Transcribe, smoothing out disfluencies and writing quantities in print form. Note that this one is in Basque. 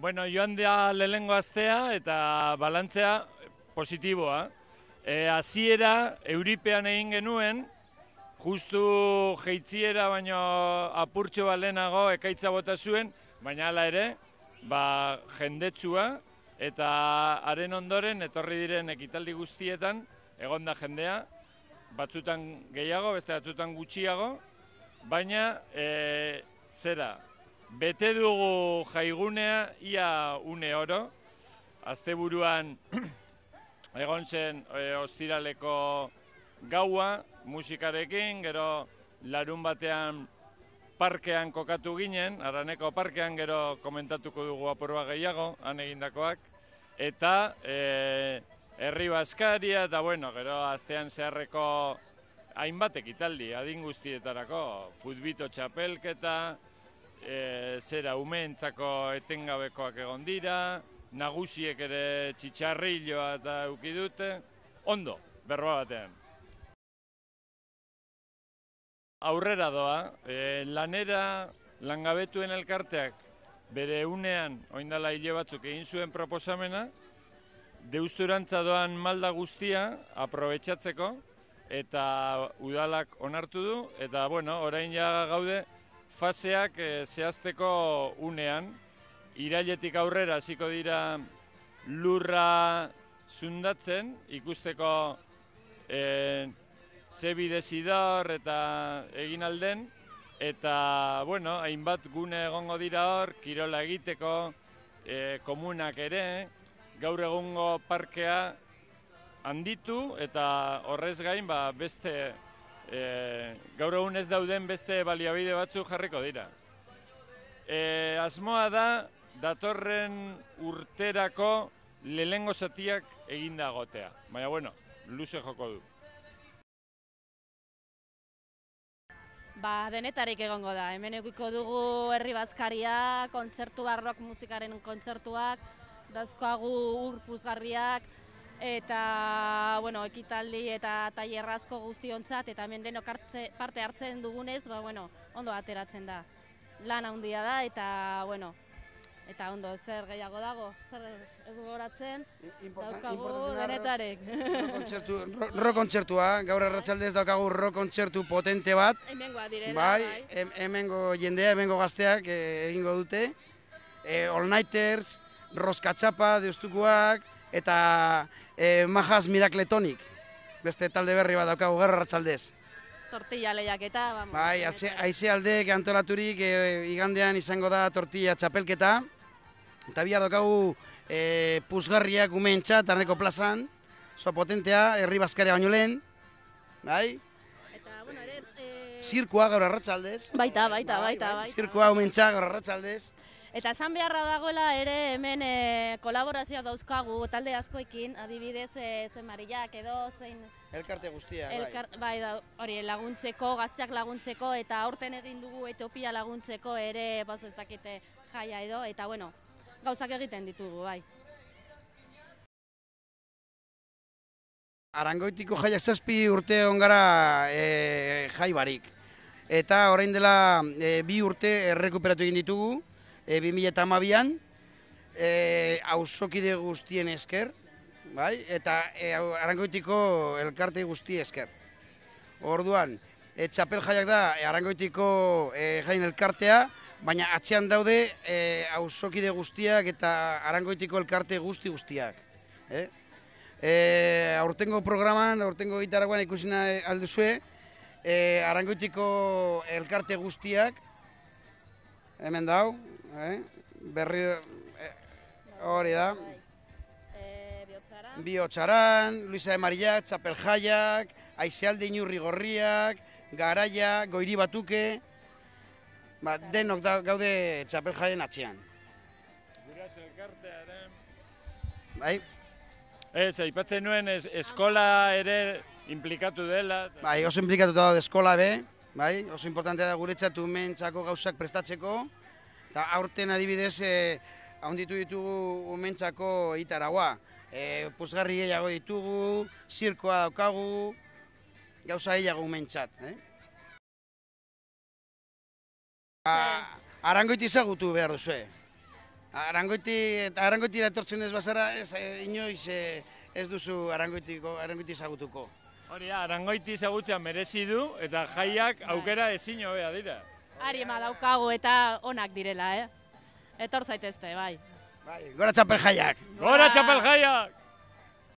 Bueno, joan da lehenengo astea eta balantzea positiboa. Hasiera Euripean egin genuen, justu jeitziera baino apurtxo bat lehenago ekaitza bota zuen, baina hala ere, jendetsua eta haren ondoren etorri diren ekitaldi guztietan egonda jendea, batzutan gehiago, beste batzutan gutxiago, baina bete dugu jaigunea ia une oro. Asteburuan egon zen ostiraleko gaua musikarekin, gero larun batean parkean kokatu ginen, Araneko parkean, gero komentatuko dugu apurba gehiago, han egindakoak, eta herri bazkaria, eta bueno, gero astean zeharreko hainbat ekitaldi, adin guztietarako, futbito txapelketa, umeentzako etengabekoak egon dira, nagusiek ere txitxarrilloa eta euki dute, ondo, berba batean. Aurrera doa, lanera langabetuen elkarteak bere unean, oindala hile batzuk egin zuen proposamena, deusturantza doan malda guztia aprobetxatzeko, eta udalak onartu du, eta bueno, orain ja gaude faseak zehazteko unean, irailetik aurrera hasiko dira lurra zundatzen, ikusteko ze bidezidor eta egin alden, eta bueno, hainbat gune egongo dira hor, kirola egiteko, komunak ere, gaur egungo parkea handitu eta horrez gain beste gaur egun ez dauden beste baliabide batzuk jarriko dira. Asmoa da datorren urterako lehengo zatiak eginda egotea, baina bueno, luze joko du. Denetarik egongo da, hemen eukiko dugu herri bazkaria, kontzertu barroak musikaren kontzertuak, dazkoagu ur puzgarriak, eta bueno, ekitaldi eta tailerrazko guztiontzat, eta hemen denok parte hartzen dugunez, ondo ateratzen da. Lan handia da, eta bueno, eta ondo, zer gehiago dago, zer ez gogoratzen, daukagu denetarek. Rock kontzertua, gaur arratsaldez daukagu rock kontzertu potente bat. Hemengoa direla, bai. Hemengo jendea, hemengo gazteak egingo dute. All Nighters, Roskatxapa, deustukoak, eta Majas Mirakletonik. Beste talde berri bat daukagu gaur arratsaldez. Tortilla lehiaketa, vamos. Bai, aizealdeek antolaturik igandean izango da tortilla txapelketa. Eta bihar daukagu puzgarriak umeentzat Arneko plazan, potentea, herri bazkaria baino lehen. Bai? Eta, bueno, ere... Zirkua gaur arratsaldez. Baita. Zirkua umeentzat gaur arratsaldez. Eta esan beharra dagoela ere hemen kolaborazioa dauzkagu talde askoekin, adibidez Marillak edo zein... Elkarte guztiak, bai. Hori laguntzeko, gazteak laguntzeko, eta aurten egin dugu Etiopia laguntzeko ere, ez dakite jaia edo, eta bueno, gauzak egiten ditugu, bai. Arangoitiko jaiak 7 urte ongara jai barik. Eta orain dela 2 urte errekuperatu egin ditugu, 2012an, auzokide guztien esker, bai? Eta Arangoitiko elkarte guzti esker. Orduan, txapel jaiak da Arangoitiko jain elkartea, baina atzean daude auzokide guztiak eta Arangoitiko elkarte guztiak. Aurtengo programan, aurtengo gitaragoan ikusina alduzue, Arangoitiko elkarte guztiak, hemen dau, berri hori da. Biotxaran, Luisa de Marillak, txapel jaiak, aizealde inurri gorriak, garaia, goiri batuke, denok gaude txapel jaien atxean. Guraso elkartearen... Bai? Ez, aipatzen nuen eskola ere implikatu dela. Bai, oso implikatu da eskola be, bai, oso importantea da guretzat umentzako gauzak prestatzeko, eta aurten adibidez, ahonditu ditugu umentzako itaragua. Puzgarri gehiago ditugu, zirkoa daukagu, gauza gehiago umentzat. Arangoiti ezagutu behar duzu. Arangoitira etortzen ez bazara, inoiz ez duzu Arangoiti ezagutuko. Hori da, Arangoiti ezagutzea merezi du eta jaiak aukera ezin hobea dira. Arima daukagu eta onak direla, Etor zaitezte, bai. Gora txapel jaiak! Gora txapel jaiak!